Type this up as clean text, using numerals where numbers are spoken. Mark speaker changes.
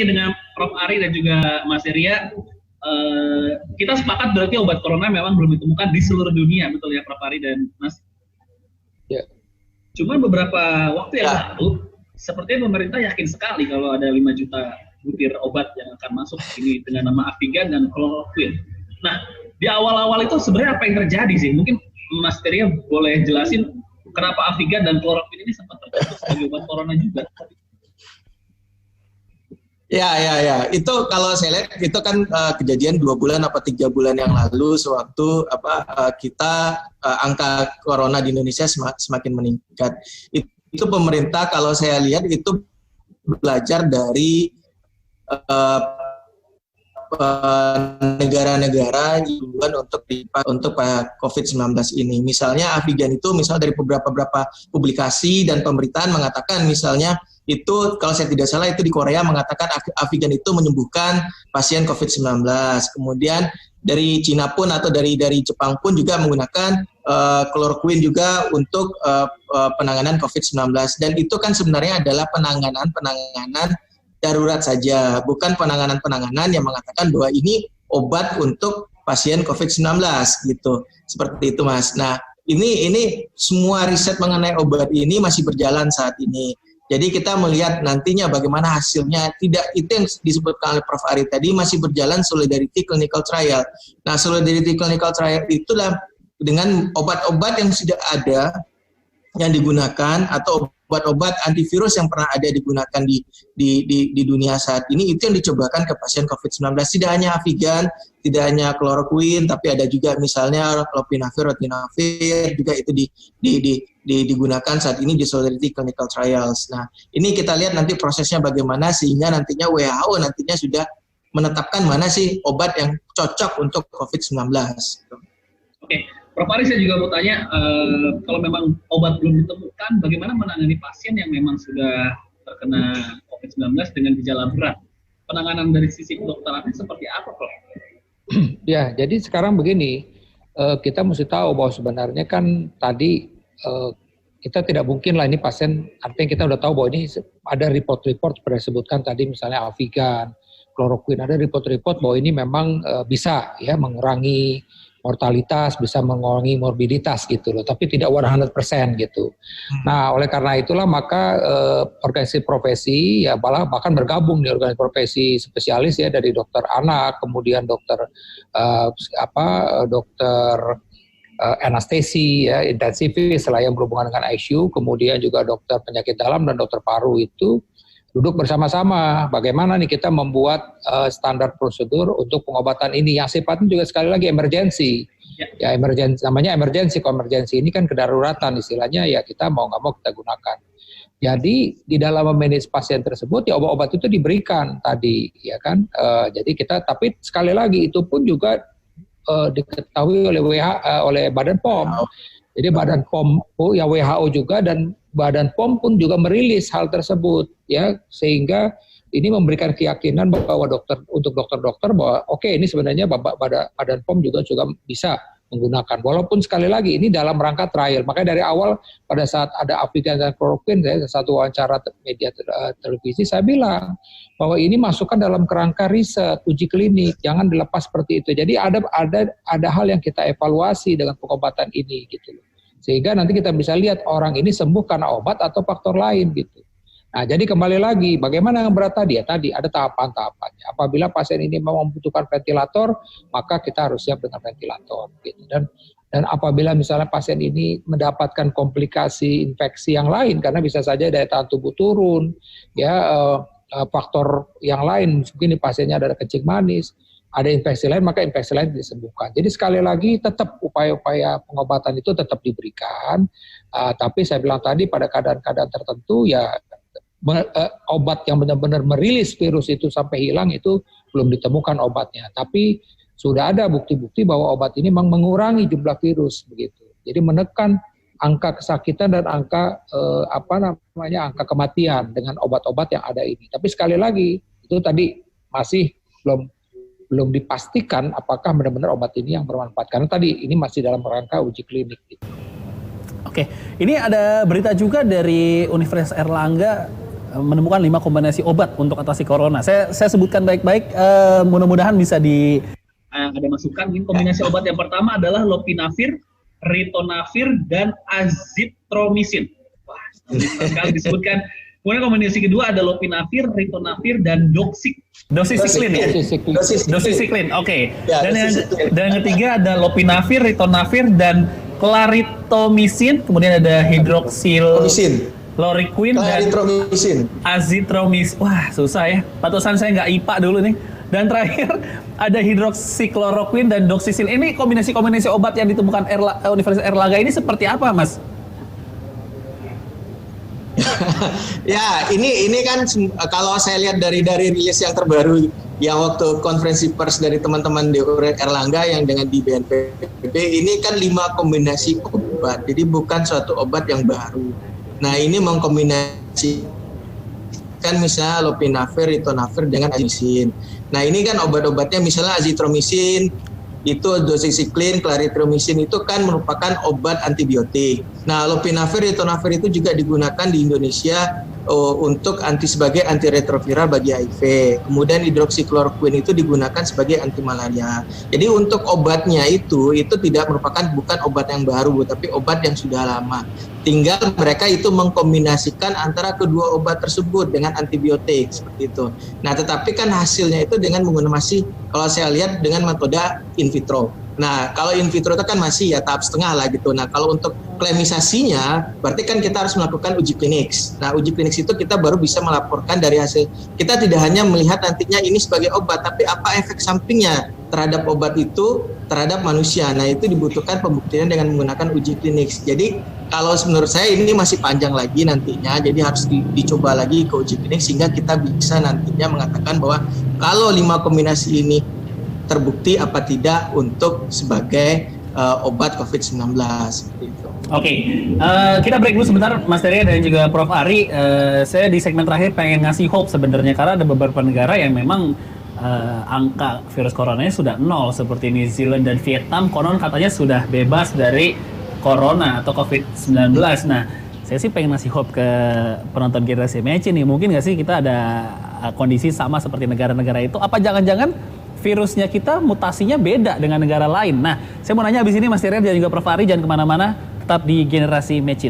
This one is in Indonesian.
Speaker 1: nih dengan Prof. Ari dan juga Mas Ria. Kita sepakat berarti obat corona memang belum ditemukan di seluruh dunia, betul ya Prof. Ari dan Mas?
Speaker 2: Ya.
Speaker 1: Cuma beberapa waktu yang lalu, sepertinya pemerintah yakin sekali kalau ada 5 juta butir obat yang akan masuk ini dengan nama Avigan dan Chloroquine. Nah, di awal-awal itu sebenarnya apa yang terjadi sih? Mungkin Mas Ria boleh jelasin kenapa Avigan dan Chloroquine ini sempat terbentuk sebagai obat corona juga?
Speaker 3: Ya. Itu kalau saya lihat itu kan kejadian 2 bulan apa 3 bulan yang lalu sewaktu kita angka corona di Indonesia semakin meningkat. Itu pemerintah kalau saya lihat itu belajar dari negara-negara duluan untuk COVID-19 ini. Misalnya Avigan itu dari beberapa publikasi dan pemberitaan mengatakan misalnya itu kalau saya tidak salah itu di Korea mengatakan Avigan itu menyembuhkan pasien COVID-19. Kemudian dari Cina pun atau dari Jepang pun juga menggunakan Chloroquine juga untuk penanganan COVID-19. Dan itu kan sebenarnya adalah penanganan darurat saja, bukan penanganan yang mengatakan bahwa ini obat untuk pasien COVID-19 gitu. Seperti itu, Mas. Nah, ini semua riset mengenai obat ini masih berjalan saat ini. Jadi kita melihat nantinya bagaimana hasilnya. Tidak itu yang disebutkan oleh Prof. Ari tadi masih berjalan Solidarity Clinical Trial. Nah, Solidarity Clinical Trial itulah dengan obat-obat yang sudah ada yang digunakan atau obat-obat antivirus yang pernah ada digunakan di dunia saat ini itu yang dicobakan ke pasien COVID-19. Tidak hanya Avigan, tidak hanya Chloroquine, tapi ada juga misalnya Lopinavir, Ritonavir juga itu digunakan saat ini di Solidarity Clinical Trials. Nah, ini kita lihat nanti prosesnya bagaimana sehingga nantinya WHO nantinya sudah menetapkan mana sih obat yang cocok untuk COVID-19.
Speaker 1: Oke. Prof. Ari, saya juga mau tanya, kalau memang obat belum ditemukan, bagaimana menangani pasien yang memang sudah terkena COVID-19 dengan gejala berat? Penanganan dari sisi kedokterannya seperti apa, Prof?
Speaker 2: Ya, jadi sekarang begini, kita mesti tahu bahwa sebenarnya kan tadi kita tidak mungkin lah ini pasien, artinya kita udah tahu bahwa ini ada report-report seperti disebutkan tadi misalnya Avigan, Chloroquine, ada report-report bahwa ini memang bisa ya mengurangi mortalitas, bisa mengurangi morbiditas gitu loh, tapi tidak 100% gitu. Nah, oleh karena itulah maka organisasi profesi ya bahkan bergabung di organisasi profesi spesialis ya dari dokter anak, kemudian dokter dokter anestesi ya, intensivis lah yang berhubungan dengan ICU, kemudian juga dokter penyakit dalam dan dokter paru itu duduk bersama-sama bagaimana nih kita membuat standar prosedur untuk pengobatan ini yang sifatnya juga sekali lagi emergensi. Ya emergensi, namanya emergensi. Kalau emergensi ini kan kedaruratan istilahnya ya kita mau nggak mau kita gunakan. Jadi di dalam memanage pasien tersebut ya obat-obat itu diberikan tadi ya kan. Jadi kita tapi sekali lagi itu pun juga diketahui oleh Badan POM. Jadi Badan POM ya WHO juga dan Badan POM pun juga merilis hal tersebut ya sehingga ini memberikan keyakinan bahwa untuk dokter-dokter bahwa oke, ini sebenarnya Badan POM juga bisa menggunakan walaupun sekali lagi ini dalam rangka trial. Makanya dari awal pada saat ada Avigan dan Chloroquine saya satu wawancara media televisi saya bilang bahwa ini masukkan dalam kerangka riset uji klinik, jangan dilepas seperti itu. Jadi ada hal yang kita evaluasi dengan pengobatan ini gitu loh. Sehingga nanti kita bisa lihat orang ini sembuh karena obat atau faktor lain gitu. Nah, jadi kembali lagi, bagaimana yang berat tadi? Ya tadi ada tahapan-tahapannya. Apabila pasien ini membutuhkan ventilator, maka kita harus siap dengan ventilator. Gitu. Dan apabila misalnya pasien ini mendapatkan komplikasi infeksi yang lain, karena bisa saja daya tahan tubuh turun, ya faktor yang lain, mungkin di pasiennya ada kencing manis, ada infeksi lain, maka infeksi lain disembuhkan. Jadi sekali lagi tetap upaya-upaya pengobatan itu tetap diberikan, tapi saya bilang tadi pada keadaan-keadaan tertentu ya obat yang benar-benar merilis virus itu sampai hilang itu belum ditemukan obatnya. Tapi sudah ada bukti-bukti bahwa obat ini memang mengurangi jumlah virus begitu. Jadi menekan angka kesakitan dan angka angka kematian dengan obat-obat yang ada ini. Tapi sekali lagi itu tadi masih belum dipastikan apakah benar-benar obat ini yang bermanfaat. Karena tadi ini masih dalam rangka uji klinik. Gitu.
Speaker 4: Oke, ini ada berita juga dari Universitas Erlangga menemukan 5 kombinasi obat untuk atasi corona. Saya sebutkan baik-baik, mudah-mudahan bisa
Speaker 1: ada masukan. Ini kombinasi obat yang pertama adalah lopinavir, ritonavir, dan azitromisin. Wah, sekali disebutkan. Kemudian kombinasi kedua ada lopinavir, ritonavir, dan doxycycline. Doxycycline, oke. Ya, dan yang ketiga ada lopinavir, ritonavir, dan clarithromycin. Kemudian ada hidroksilchloroquine dan azitromisin. Wah, susah ya. Patusan saya nggak IPA dulu nih. Dan terakhir ada hidroksikhloroquine dan doxycycline. Ini kombinasi obat yang ditemukan Universitas Erlangga ini seperti apa, Mas?
Speaker 3: Ya, ini kan kalau saya lihat dari rilis yang terbaru yang waktu konferensi pers dari teman-teman di Erlangga yang dengan di BNPB, ini kan 5 kombinasi obat. Jadi bukan suatu obat yang baru. Nah, ini mengkombinasikan misalnya lopinavir, ritonavir dengan azitromisin. Nah, ini kan obat-obatnya misalnya azitromisin, itu doxycycline, clarithromycin itu kan merupakan obat antibiotik. Nah, lopinavir, ritonavir itu juga digunakan di Indonesia untuk sebagai antiretroviral bagi HIV. Kemudian hidroksikhloroquine itu digunakan sebagai anti malaria. Jadi untuk obatnya itu bukan obat yang baru, tapi obat yang sudah lama. Tinggal mereka itu mengkombinasikan antara kedua obat tersebut dengan antibiotik seperti itu. Nah, tetapi kan hasilnya itu dengan menggunakan kalau saya lihat dengan metode in vitro. Nah, kalau in vitro itu kan masih ya tahap setengah lah gitu. Nah, kalau untuk klinisasinya, berarti kan kita harus melakukan uji klinik. Nah, uji klinik itu kita baru bisa melaporkan dari hasil. Kita tidak hanya melihat nantinya ini sebagai obat, tapi apa efek sampingnya terhadap obat itu terhadap manusia. Nah, itu dibutuhkan pembuktian dengan menggunakan uji klinik. Jadi, kalau menurut saya ini masih panjang lagi nantinya, jadi harus dicoba lagi ke uji klinik sehingga kita bisa nantinya mengatakan bahwa kalau 5 kombinasi ini terbukti apa tidak untuk sebagai obat COVID-19 seperti itu.
Speaker 4: Oke, kita break dulu sebentar, Mas Teria dan juga Prof. Ari. Saya di segmen terakhir pengen ngasih hope sebenarnya karena ada beberapa negara yang memang angka virus coronanya sudah 0 seperti New Zealand dan Vietnam. Konon katanya sudah bebas dari corona atau COVID-19. Nah, saya sih pengen ngasih hope ke penonton Generasi Match nih. Mungkin nggak sih kita ada kondisi sama seperti negara-negara itu? Apa jangan-jangan virusnya kita mutasinya beda dengan negara lain? Nah, saya mau nanya abis ini Mas Teria dan juga Prof. Ari, jangan kemana-mana, tetap di Generasi Match.